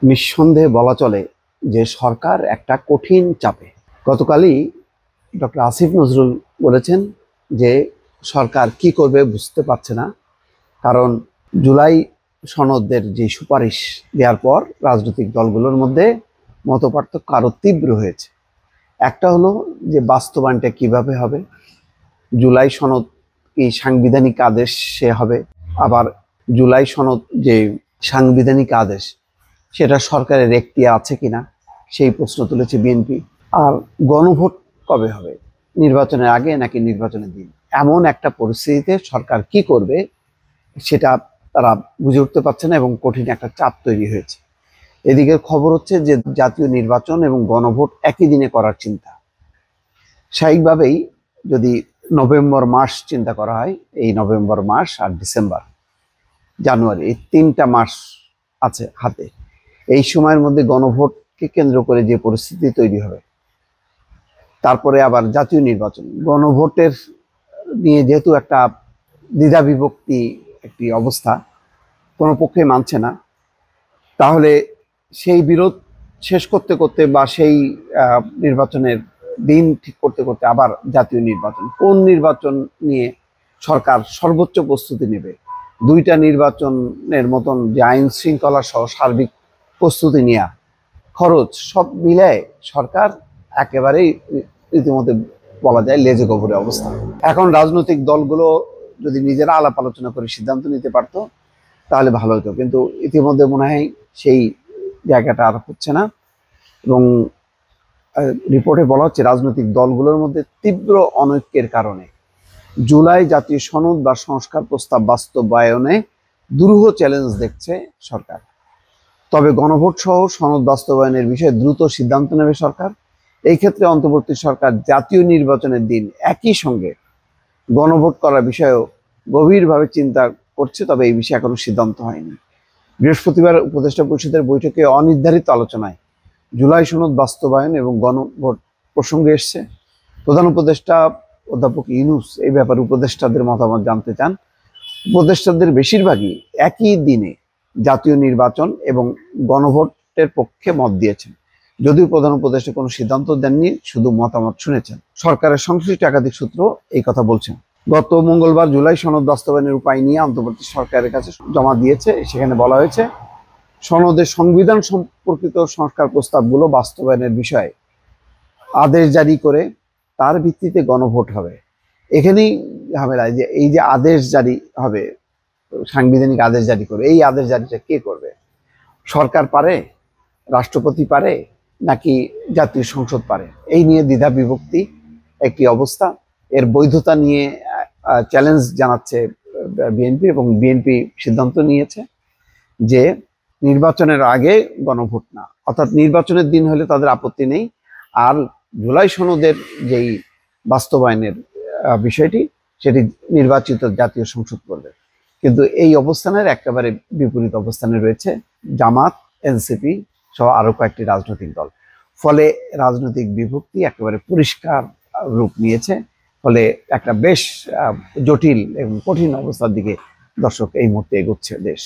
নিঃসন্দেহে বলা চলে যে সরকার একটা কঠিন চাপে। গতকালই ডক্টর আসিফ নজরুল বলেছেন যে সরকার কি করবে বুঝতে পারছে না, কারণ জুলাই সনদের যে সুপারিশ দেওয়ার পর রাজনৈতিক দলগুলোর মধ্যে মতপার্থক্য আরো তীব্র হয়েছে। একটা হলো যে বাস্তবায়নটা কিভাবে হবে, জুলাই সনদ কি সাংবিধানিক আদেশ সে হবে, আবার জুলাই সনদ যে সাংবিধানিক আদেশ সেটা সরকারের এখতিয়ার আছে কিনা সেই প্রশ্ন তুলেছে বিএনপি। আর গণভোট কবে হবে, নির্বাচনের আগে নাকি নির্বাচনের দিন? এমন একটা পরিস্থিতিতে সরকার কি করবে সেটা তারা বুঝে উঠতে পারছে না এবং কঠিন একটা চাপ তৈরি হয়েছে। এদিকে খবর হচ্ছে যে জাতীয় নির্বাচন এবং গণভোট একই দিনে করার চিন্তা। স্বাভাবিকভাবেই যদি নভেম্বর মাস চিন্তা করা হয়, এই নভেম্বর মাস আর ডিসেম্বর জানুয়ারি এই 3টা মাস আছে হাতে, এই সময়ের মধ্যে গণভোটকে কেন্দ্র করে যে পরিস্থিতি তৈরি হবে, তারপরে আবার জাতীয় নির্বাচন, গণভোটের নিয়ে যেহেতু একটা দ্বিধা বিভক্তি একটি অবস্থা, কোনো পক্ষে মানছে না, তাহলে সেই বিরোধ শেষ করতে করতে বা সেই নির্বাচনের দিন ঠিক করতে করতে আবার জাতীয় নির্বাচন, কোন নির্বাচন নিয়ে সরকার সর্বোচ্চ প্রস্তুতি নেবে, 2টা নির্বাচনের মতন যে আইন শৃঙ্খলা সহ সার্বিক প্রস্তুতি নেওয়া, খরচ সব মিলায় সরকার একেবারেই রীতিমতো বলা যায় লেজে গোবরে অবস্থা। এখন রাজনৈতিক দলগুলো যদি নিজেরা আলাপ আলোচনা করে সিদ্ধান্ত নিতে পারতো তাহলে ভালো হতো, কিন্তু ইতিমধ্যে মনে হয় সেই জায়গাটা আর হচ্ছে না। এবং রিপোর্টে বলা হচ্ছে রাজনৈতিক দলগুলোর মধ্যে তীব্র অনৈক্যের কারণে জুলাই জাতীয় সনদ বা সংস্কার প্রস্তাব বাস্তবায়নে দুরূহ চ্যালেঞ্জ দেখছে সরকার। তবে গণভোট সহ সনদ বাস্তবায়নের বিষয়ে দ্রুত সিদ্ধান্ত নেবে সরকার। এই ক্ষেত্রে অন্তর্বর্তী সরকার জাতীয় নির্বাচনের দিন একই সঙ্গে গণভোট করার বিষয়েও গভীরভাবে চিন্তা করছে, তবে এই বিষয়ে এখনো সিদ্ধান্ত হয়নি। বৃহস্পতিবার উপদেষ্টা পরিষদের বৈঠকে অনির্ধারিত আলোচনায় জুলাই সনদ বাস্তবায়ন এবং গণভোট প্রসঙ্গে এসছে। প্রধান উপদেষ্টা অধ্যাপক ইউনূস এই ব্যাপারে উপদেষ্টাদের মতামত জানতে চান। উপদেষ্টাদের বেশিরভাগই একই দিনে জাতীয় নির্বাচন এবং গণভোটের পক্ষে মত দিয়েছেন, যদিও প্রধান উপদেষ্টা কোনো সিদ্ধান্ত দেননি, শুধু মতামত শুনেছেন। সরকারের সংশ্লিষ্ট একাধিক সূত্র এই কথা বলছেন। গত মঙ্গলবার জুলাই সনদ বাস্তবায়নের উপায় নিয়ে অন্তর্বর্তী সরকারের কাছে জমা দিয়েছে। সেখানে বলা হয়েছে সনদের সংবিধান সম্পর্কিত সংস্কার প্রস্তাবগুলো বাস্তবায়নের বিষয়ে আদেশ জারি করে তার ভিত্তিতে গণভোট হবে। এখানেই ঝামেলা, যে এই যে আদেশ জারি হবে, সাংবিধানিক আদেশ জারি করে, এই আদেশ জারিটা কে করবে? সরকার পারে, রাষ্ট্রপতি পারে, নাকি জাতীয় সংসদ পারে? এই নিয়ে দ্বিধা বিভক্তি একটি অবস্থা। এর বৈধতা নিয়ে চ্যালেঞ্জ জানাচ্ছে বিএনপি, এবং বিএনপি সিদ্ধান্ত নিয়েছে যে নির্বাচনের আগে গণভোট না, অর্থাৎ নির্বাচনের দিন হলে তাদের আপত্তি নেই, আর জুলাই সনদের যেই বাস্তবায়নের বিষয়টি সেটি নির্বাচিত জাতীয় সংসদ করবে। কিন্তু এই অবস্থানের একেবারে বিপরীত অবস্থানে রয়েছে জামাত, এনসিপি সহ আরো কয়েকটি রাজনৈতিক দল। ফলে রাজনৈতিক বিভক্তি একেবারে পরিষ্কার রূপ নিয়েছে। ফলে একটা বেশ জটিল এবং কঠিন অবস্থার দিকে দর্শক এই মুহূর্তে এগোচ্ছে দেশ।